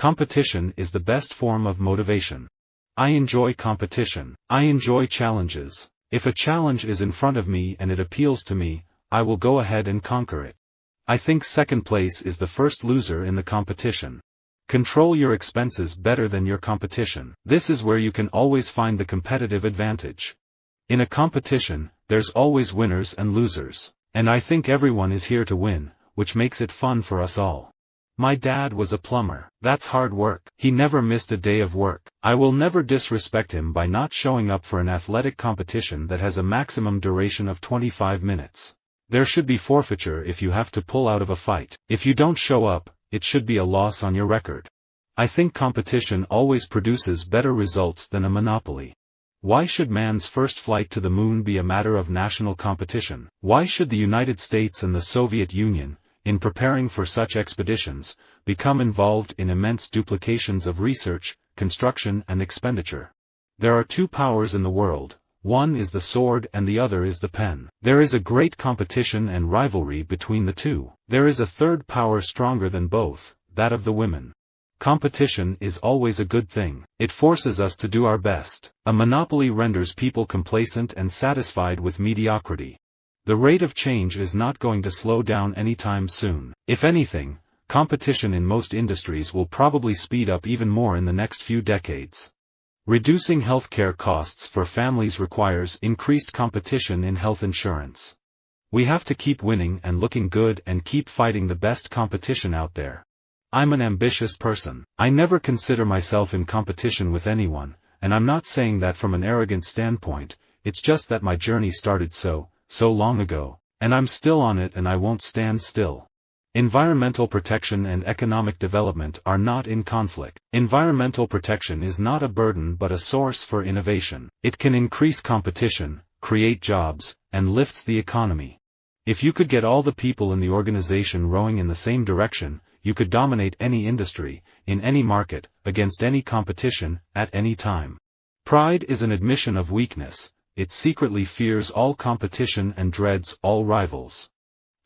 Competition is the best form of motivation. I enjoy competition. I enjoy challenges. If a challenge is in front of me and it appeals to me, I will go ahead and conquer it. I think second place is the first loser in the competition. Control your expenses better than your competition. This is where you can always find the competitive advantage. In a competition, there's always winners and losers. And I think everyone is here to win, which makes it fun for us all. My dad was a plumber. That's hard work. He never missed a day of work. I will never disrespect him by not showing up for an athletic competition that has a maximum duration of 25 minutes. There should be forfeiture if you have to pull out of a fight. If you don't show up, it should be a loss on your record. I think competition always produces better results than a monopoly. Why should man's first flight to the moon be a matter of national competition? Why should the United States and the Soviet Union, in preparing for such expeditions, become involved in immense duplications of research, construction and expenditure? There are two powers in the world. One is the sword and the other is the pen. There is a great competition and rivalry between the two. There is a third power stronger than both, that of the women. Competition is always a good thing. It forces us to do our best. A monopoly renders people complacent and satisfied with mediocrity. The rate of change is not going to slow down anytime soon. If anything, competition in most industries will probably speed up even more in the next few decades. Reducing healthcare costs for families requires increased competition in health insurance. We have to keep winning and looking good and keep fighting the best competition out there. I'm an ambitious person. I never consider myself in competition with anyone, and I'm not saying that from an arrogant standpoint, it's just that my journey started so long ago, and I'm still on it and I won't stand still. Environmental protection and economic development are not in conflict. Environmental protection is not a burden but a source for innovation. It can increase competition, create jobs, and lifts the economy. If you could get all the people in the organization rowing in the same direction, you could dominate any industry, in any market, against any competition, at any time. Pride is an admission of weakness. It secretly fears all competition and dreads all rivals.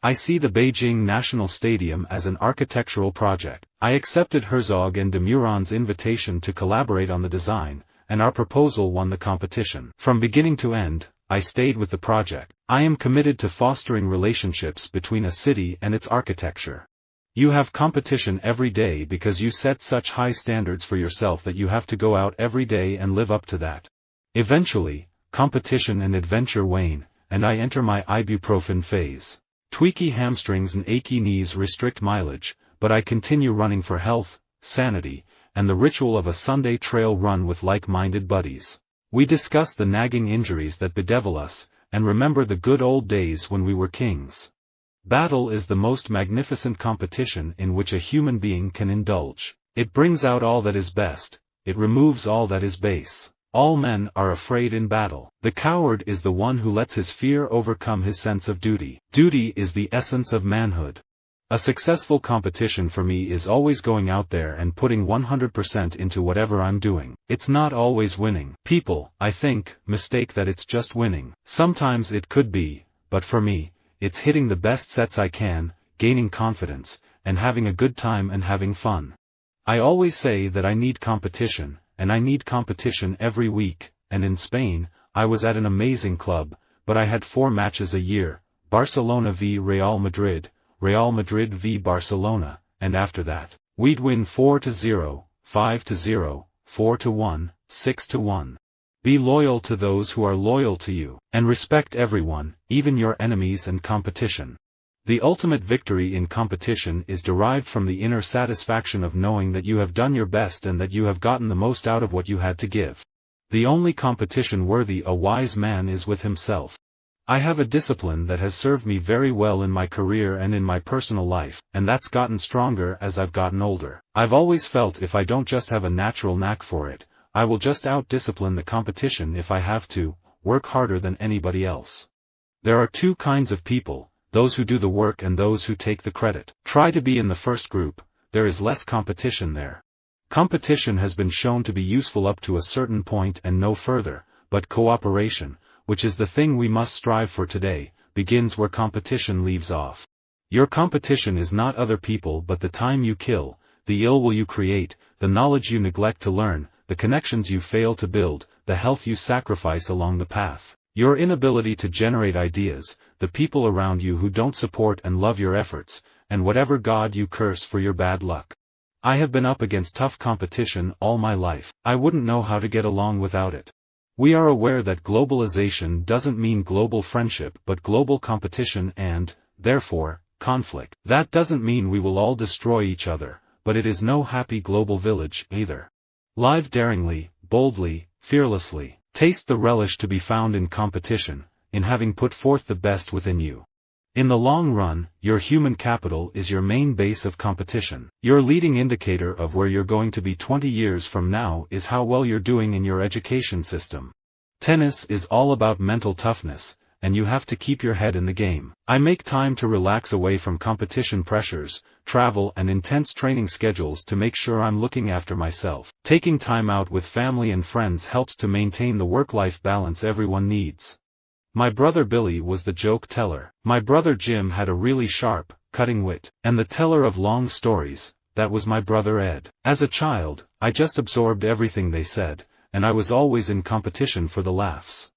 I see the Beijing National Stadium as an architectural project. I accepted Herzog and de Meuron's invitation to collaborate on the design, and our proposal won the competition. From beginning to end, I stayed with the project. I am committed to fostering relationships between a city and its architecture. You have competition every day because you set such high standards for yourself that you have to go out every day and live up to that. Eventually, competition and adventure wane, and I enter my ibuprofen phase. Tweaky hamstrings and achy knees restrict mileage, but I continue running for health, sanity, and the ritual of a Sunday trail run with like-minded buddies. We discuss the nagging injuries that bedevil us, and remember the good old days when we were kings. Battle is the most magnificent competition in which a human being can indulge. It brings out all that is best, it removes all that is base. All men are afraid in battle. The coward is the one who lets his fear overcome his sense of duty. Duty is the essence of manhood. A successful competition for me is always going out there and putting 100% into whatever I'm doing. It's not always winning. People, I think, mistake that it's just winning. Sometimes it could be, but for me, it's hitting the best sets I can, gaining confidence, and having a good time and having fun. I always say that I need competition, and I need competition every week, and in Spain, I was at an amazing club, but I had 4 matches a year, Barcelona v Real Madrid v Barcelona, and after that, we'd win 4-0, 5-0, 4-1, 6-1. Be loyal to those who are loyal to you, and respect everyone, even your enemies and competition. The ultimate victory in competition is derived from the inner satisfaction of knowing that you have done your best and that you have gotten the most out of what you had to give. The only competition worthy a wise man is with himself. I have a discipline that has served me very well in my career and in my personal life, and that's gotten stronger as I've gotten older. I've always felt if I don't just have a natural knack for it, I will just out-discipline the competition if I have to, work harder than anybody else. There are two kinds of people, those who do the work and those who take the credit. Try to be in the first group, there is less competition there. Competition has been shown to be useful up to a certain point and no further, but cooperation, which is the thing we must strive for today, begins where competition leaves off. Your competition is not other people but the time you kill, the ill will you create, the knowledge you neglect to learn, the connections you fail to build, the health you sacrifice along the path, your inability to generate ideas, the people around you who don't support and love your efforts, and whatever God you curse for your bad luck. I have been up against tough competition all my life. I wouldn't know how to get along without it. We are aware that globalization doesn't mean global friendship but global competition and, therefore, conflict. That doesn't mean we will all destroy each other, but it is no happy global village either. Live daringly, boldly, fearlessly. Taste the relish to be found in competition, in having put forth the best within you. In the long run, your human capital is your main base of competition. Your leading indicator of where you're going to be 20 years from now is how well you're doing in your education system. Tennis is all about mental toughness, and you have to keep your head in the game. I make time to relax away from competition pressures, travel and intense training schedules to make sure I'm looking after myself. Taking time out with family and friends helps to maintain the work-life balance everyone needs. My brother Billy was the joke teller. My brother Jim had a really sharp, cutting wit. And the teller of long stories, that was my brother Ed. As a child, I just absorbed everything they said, and I was always in competition for the laughs.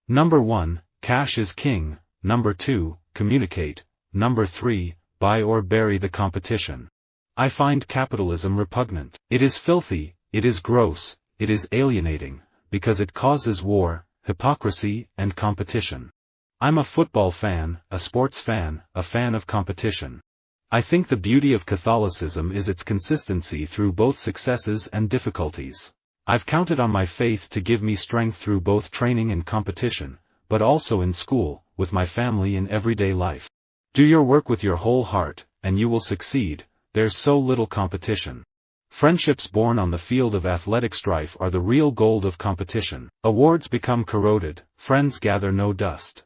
Number 1, cash is king. Number 2, communicate. Number 3, buy or bury the competition. I find capitalism repugnant. It is filthy, it is gross, it is alienating, because it causes war, hypocrisy, and competition. I'm a football fan, a sports fan, a fan of competition. I think the beauty of Catholicism is its consistency through both successes and difficulties. I've counted on my faith to give me strength through both training and competition, but also in school, with my family in everyday life. Do your work with your whole heart, and you will succeed. There's so little competition. Friendships born on the field of athletic strife are the real gold of competition. Awards become corroded, friends gather no dust.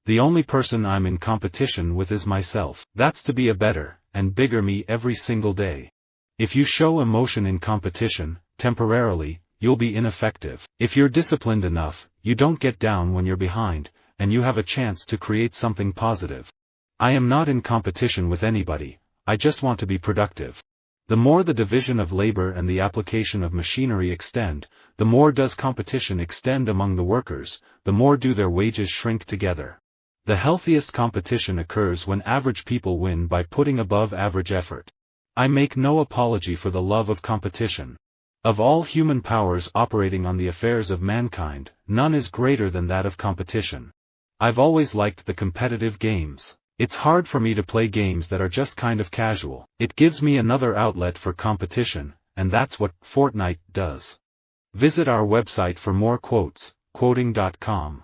The only person I'm in competition with is myself. That's to be a better, and bigger me every single day. If you show emotion in competition, temporarily, you'll be ineffective. If you're disciplined enough, you don't get down when you're behind, and you have a chance to create something positive. I am not in competition with anybody, I just want to be productive. The more the division of labor and the application of machinery extend, the more does competition extend among the workers, the more do their wages shrink together. The healthiest competition occurs when average people win by putting above average effort. I make no apology for the love of competition. Of all human powers operating on the affairs of mankind, none is greater than that of competition. I've always liked the competitive games. It's hard for me to play games that are just kind of casual. It gives me another outlet for competition, and that's what Fortnite does. Visit our website for more quotes, quoting.com.